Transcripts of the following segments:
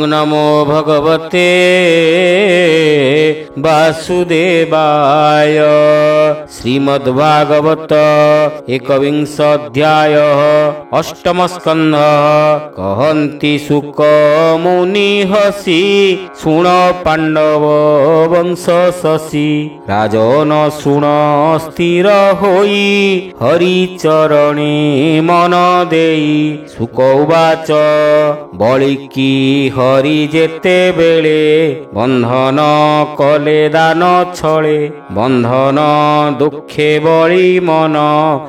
नमो भगवते वासुदेवाय। श्रीमद्भागवत एकविंशोऽध्याय अष्टम स्कंध। कहन्ति सुक मुनि हसी सुण पांडव वंश शशि। राजन सुण स्थिर होई हरिचरणे मन देई। सुक उवाच बलिकी हरि जेते बेले बंधन कले दान छळे। बंधन दुखे बळी मन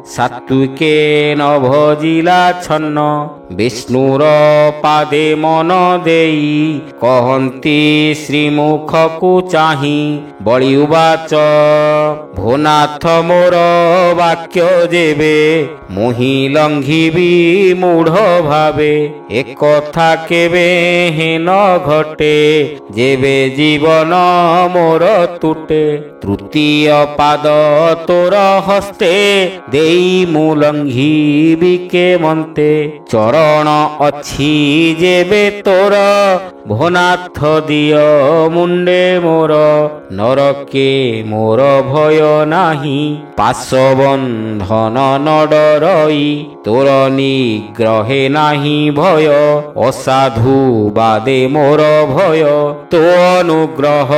सात्विके न भजिला छन्न। विष्णुर पादे मन देई कहन्ति श्रीमुखकु चाहि। बळी उवाच भोनाथ मोर वाक्य जेबे मुहि लंघिबी मूढ़ भावे। एक कथा केबे हेन घटे जेबे जीवन मोर तुटे। तृतीय पाद तोर हस्ते देई मु लंघिबी के मन्ते। चरण अछि जेबे तोर भोनाथ दिय मुंडे मोर। नरके मोर भय नाही पाशबंधन न डरई। तोर निग्रहे नाही भय असाधु बादे मोर भय। तो अनुग्रह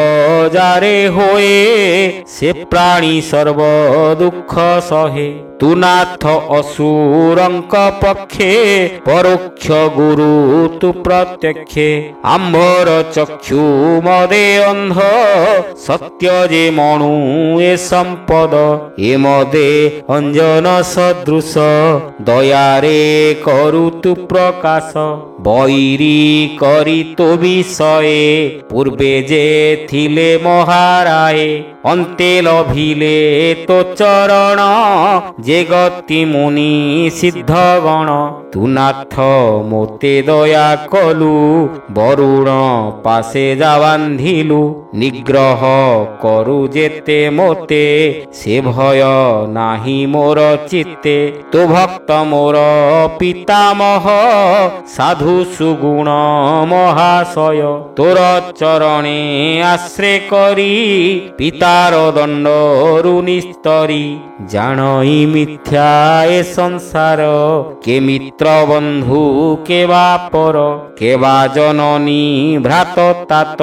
जारे होए से प्राणी सर्व दुख सहे। तु नाथ असुरंक पक्षे परोक्ष गुरु तु प्रत्यक्षे। आंभर चक्षु मदे अंध सत्य जे मणु ए संपद। ए मदे अंजन सदृश दयारे करु तु प्रकाश। बैरी करी तो विषये पूर्वे जे थिले महाराए। अंते लभिले तो चरण जे गति मुनि सिद्ध गण। तु नाथ मोते दया कलु वरुण पासे जा बांधिलु। निग्रह करु जेते मोते से भय नाही मोर चित्ते। तो भक्त मोर पितामह साधु सुगुण महाशय। तोर चरणे आश्रय करी पितार दंडरु निस्तरी। जानई मिथ्या ए संसार के मित्र बंधु के बापर। के बा जननी भ्रात तात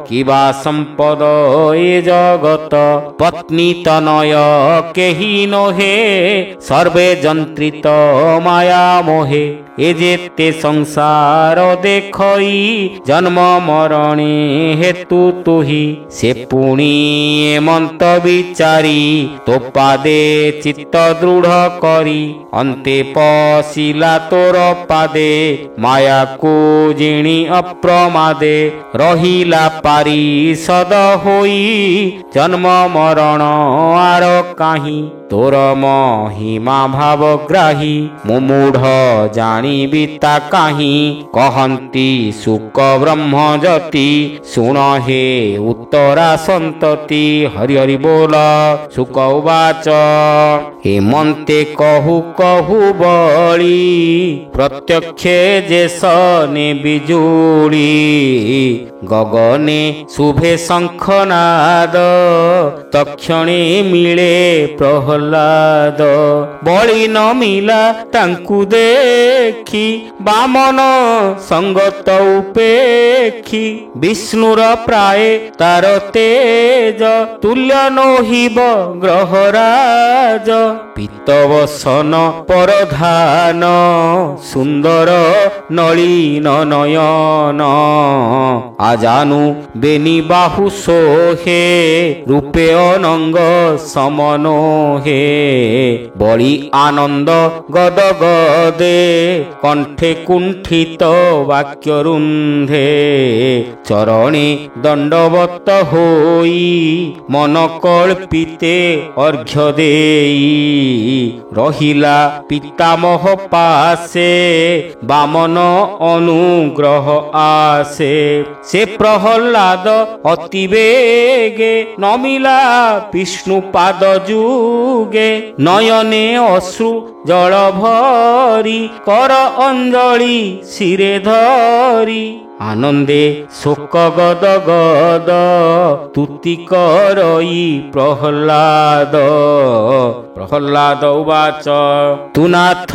कि बा संपद ए जगत। पत्नी तनय केहि नहे सर्वे जंत्रित माया मोहे। ए जेते संसार देखई जन्म मरणे हेतु तुही। से पुणी एमंत विचारी तो पादे चित्त दृढ़ करी। अंते पशिला तोर पादे माया को जिणी अप्रमादे। रहिला पारी सद होई जन्म मरण आर काहि। तोर महिमा भावग्राही मुमूढ़ जानिबी ता काहि। कहन्ति सुक ब्रह्म जति सुण हे उत्तरा संतति। हरि हरि बोल। सुक उवाच हेमंते कहु कहु बळी प्रत्यक्षे जे सने बिजुली। गगने शुभे शंखनाद तक्षणे मिले प्रहलाद। बळी न मिला तांकु देखी बामन संगत उपेक्षी। विष्णुर प्राय तार तेज तुल्य नोहिब ग्रहराज। पीतवसन परधान सुंदर नलिन नयन। आजानु बेनी बाहु सोहे रूपे अनंग समनोहे। बड़ी आनंद गद गदे कंठे कुंठित वाक्य रुंधे। चरणे दंडवत होई मन कल्पिते अर्घ्य देई। रहिला पितामह पासे बामन अनुग्रह आसे। से प्रहलाद अतिवेगे नमिला विष्णु पाद जुगे। नयने अश्रु जल भरी कर अंजलि सिरे धरी। ଆନନ୍ଦେ ଶୋକ ଗଦ ଗଦ ତୁତି କରଇ ପ୍ରହ୍ଲାଦ। ପ୍ରହ୍ଲାଦ ଉବାଚ ତୁ ନାଥ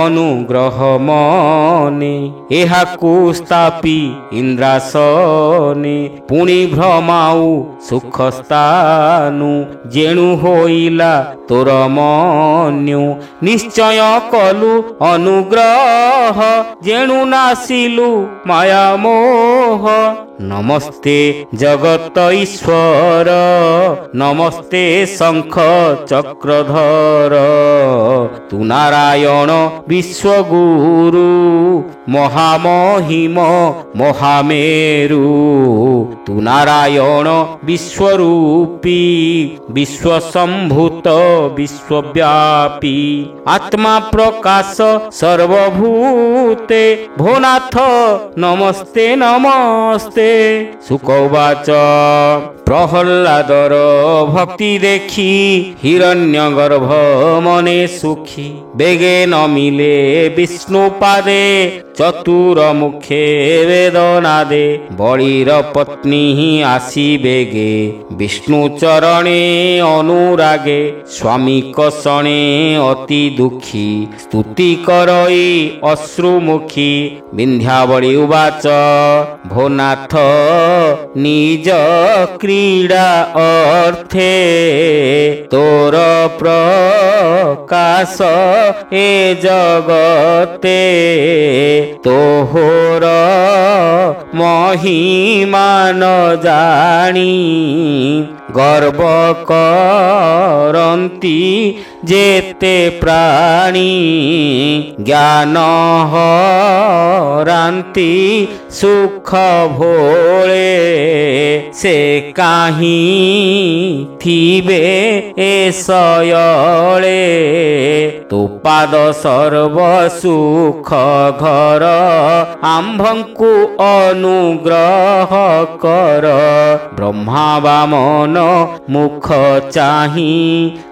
ଅନୁଗ୍ରହ ମନେ ଏହାକୁ ସ୍ଥାପି ଇନ୍ଦ୍ରାସନେ। ପୁଣି ଭ୍ରମାଉ ସୁଖ ସ୍ଥାନୁ ଯେଣୁ ହୋଇଲା ତୋର ମନ୍ୟୁ। ନିଶ୍ଚୟ କଲୁ ଅନୁଗ୍ରହ ଯେଣୁ ନାସିଲୁ ମାୟା ମୋହ। ନମସ୍ତେ ଜଗତ ଈଶ୍ୱର ନମସ୍ତେ ଶଙ୍ଖ ଚକ୍ରଧର। ତୁ ନାରାୟଣ ବିଶ୍ୱଗୁରୁ ମହାମହିମ ମହାମେରୁ। ତୁ ନାରାୟଣ ବିଶ୍ୱରୂପୀ ବିଶ୍ୱସମ୍ଭୂତ ବିଶ୍ୱବ୍ୟାପୀ। ଆତ୍ମା ପ୍ରକାଶ ସର୍ବଭୂତେ ଭୋନାଥ ନମସ୍ତେ ନମସ୍ତେ। ଶୁକ ଉବାଚ ପ୍ରହ୍ଲାଦର ଭକ୍ତି ଦେଖି ହିରଣ୍ୟଗର୍ଭ ମନେ ସୁଖୀ। ବେଗେ ନମିଲେ ବିଷ୍ଣୁ ପାଦେ ଚତୁର ମୁଖେ ବେଦନାଦେ। ବଳିର ପତ୍ନୀ ଆସି ବେଗେ ବିଷ୍ଣୁ ଚରଣେ ଅନୁରାଗେ। ସ୍ୱାମୀ କଷଣେ ଅତି ଦୁଃଖୀ ସ୍ତୁତି କରଇ ଅଶ୍ରୁମୁଖୀ। ବିନ୍ଧ୍ୟାବଳି ଉବାଚ ଭୋନାଥ ନିଜ କ୍ରୀଡ଼ା ଅର୍ଥେ ତୋର ପ୍ରକାଶ ଏ ଜଗତେ। ତୋହର ମହିମା ନ ଜାଣି ଗର୍ବ କରନ୍ତି ଯେତେ ପ୍ରାଣୀ। ଜ୍ଞାନ ହରାନ୍ତି ସୁଖ ଭୋଳେ ସେ କାହିଁ ଥିବେ ଏ ଶୟଳେ। ତୋ ପାଦ ସର୍ବ ସୁଖ ଘର ଆମ୍ଭଙ୍କୁ ଅନୁଗ୍ରହ କର। ବ୍ରହ୍ମା ବାମନ ମୁଖ ଚାହିଁ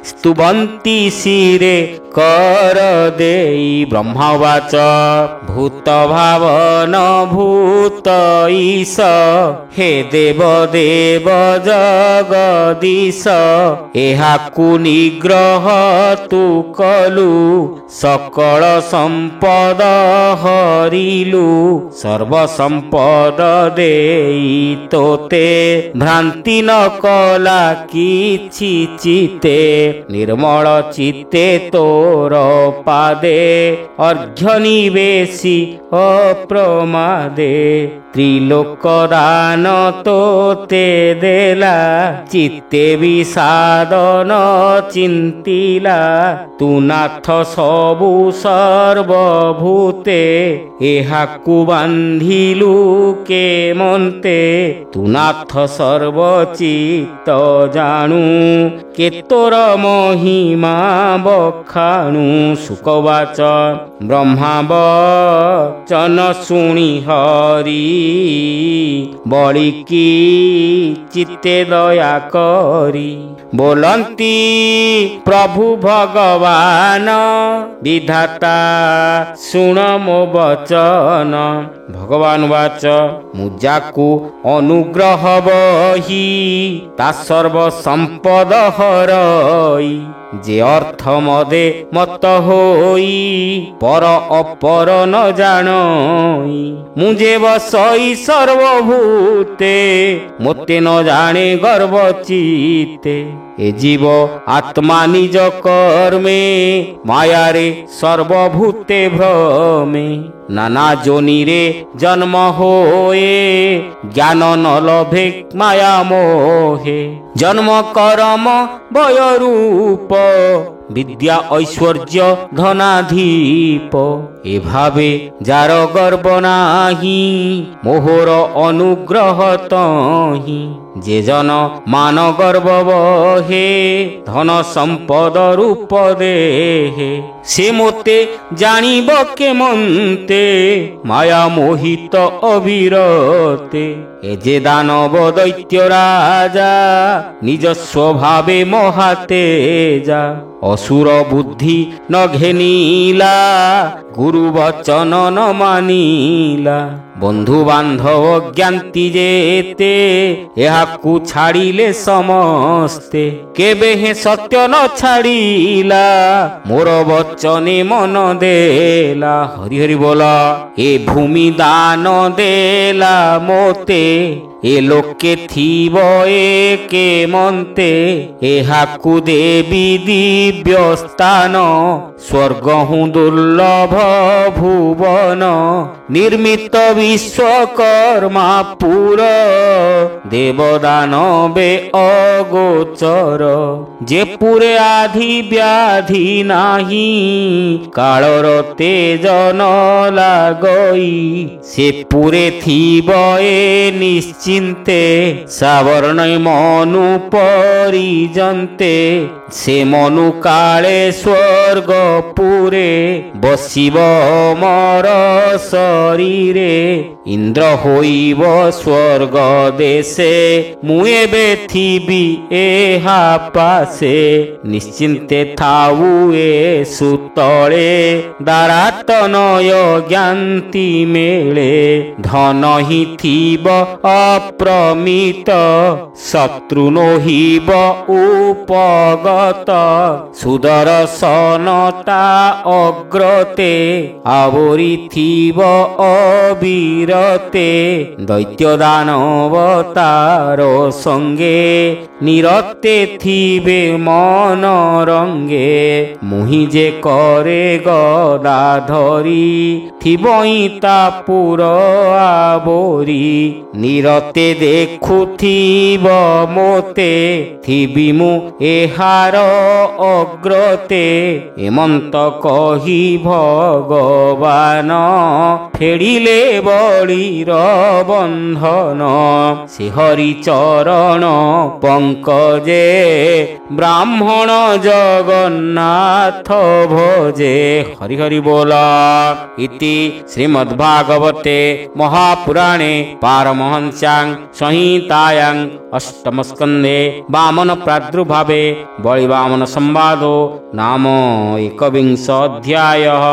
ସ୍ତୁବନ୍ତି ଶିରେ କର ଦେଇ। ବ୍ରହ୍ମା ଉବାଚ ଭୂତ ଭାବନ ଭୂତ ଈଶ ହେ ଦେବ ଦେବ ଜଗଦୀଶ। ଏହାକୁ ନିଗ୍ରହ ତୁ କଲୁ ସକଳ ସମ୍ପଦ ହରିଲୁ। ସର୍ବ ସମ୍ପଦ ଦେଇ ତୋତେ ଭ୍ରାନ୍ତି ନ କଲା କିଛି ଚିତେ। ନିର୍ମଳ ଚିତେ ତୋର ପାଦେ ଅର୍ଘ୍ୟ ନିବେଶୀ ଅପ୍ରମାଦେ। ତ୍ରିଲୋକ ଦାନ ତୋତେ ଦେଲା ଚିତେ ବିଷାଦନ ଚିନ୍ତିଲା। ତୁ ନାଥ ସବୁ ସର୍ବଭୂତେ ଏହାକୁ ବାନ୍ଧିଲୁ କେମନ୍ତେ। ତୁ ନାଥ ସର୍ବଚିତ ଜାଣୁ କେ ତୋର ମହିମା ବଖାଣୁ। ଶୁକ ଉବାଚ ବ୍ରହ୍ମା ବଚନ ଶୁଣି ହରି ବଳିକି ଚିତେ ଦୟା କରି। ବୋଲନ୍ତି ପ୍ରଭୁ ଭଗବାନ ବିଧାତା ଶୁଣ ମୋ ବଚନ। ଭଗବାନ ବାଚ ମୁଁ ଯାକୁ ଅନୁଗ୍ରହ ବହି ତା ସର୍ବ ସମ୍ପଦ ହରଇ। ଯେ ଅର୍ଥ ମଦେ ମତ ହୋଇ ପର ଅପର ନ ଜାଣଇ। ମୁଁ ଯେ ବସଇ ସର୍ବଭୂତେ ମୋତେ ନ ଜାଣେ ଗର୍ବ ଚିତେ। ଏ ଜୀବ ଆତ୍ମା ନିଜ କର୍ମେ ମାୟାରେ ସର୍ବଭୂତେ ଭ୍ରମେ। ନାନା ଯୋନିରେ ଜନ୍ମ ହୋଏ ଜ୍ଞାନ ନ ଲଭେ ମାୟା ମୋহে। ଜନ୍ମ କରମ ବୟ ରୂପ ବିଦ୍ୟା ଐଶ୍ୱର୍ଯ୍ୟ ଧନାଧୀପ। ଏଭାବେ ଯାର ଗର୍ବ ନାହିଁ ମୋହର ଅନୁଗ୍ରହ ତହିଁ। ଯେ ଜନ ମାନ ଗର୍ବ ବହେ ଧନ ସମ୍ପଦ ରୂପ ଦେହେ। ସେ ମୋତେ ଜାଣିବ କେମନ୍ତେ ମାୟା ମୋହିତ ଅବିରତେ। ଏ ଯେ ଦାନବ ଦୈତ୍ୟ ରାଜା ନିଜ ସ୍ୱଭାବେ ମହାତେଜା। असुर बुद्धि न घेनिला गुरु वचन न मानिला बंधु बांधव ज्ञाति जेते याकु छाड़िले समस्ते केबे हे सत्य न छाड़िला मोर वचने मन देला हरि हरि बोला ए भूमि दान देला मोते ए लोके थीब एके मन्ते एहाकु देवी दिव्य स्थान स्वर्ग हूँ दुर्लभ भुवन निर्मित विश्वकर्मा पुर देवदान बे अगोचर जे पुरे आधि व्याधि नाही कालर तेज न लागई से पुरे थीब ए निश्चिंते सावर्ण मनु परिजन्ते से मनु काले स्वर्ग पुरे बसिब मर शरीरे इंद्र होइब स्वर्ग देशे मुए बेथिबी एहा पासे निश्चिंते थाऊ ए सुतले दारात नय ज्ञाति मेले धन ही थीब अप्रमित शत्रु नोहिब उपगत सुदर्शनता अग्रते आवरी थीब अविरते दैत्य दानवतार संगे निरते थीबे मन रंगे मुहि जे करे गदाधरी थीबई ता पुर आवरी निरते देखुथिब मोते थीबी मु एहार अग्रते एमंत कही भगवान फेड़िले बळीर बंधन से हरि चरण पंकजे ब्राह्मण जगन्नाथ भजे हरि हरि बोला इति श्रीमद्भागवते महापुराणे पारमहंस्यां संहितायां अष्टमस्कन्धे वामन प्रादुर्भावे बलिवामन संवादो नाम एकविंश अध्यायः।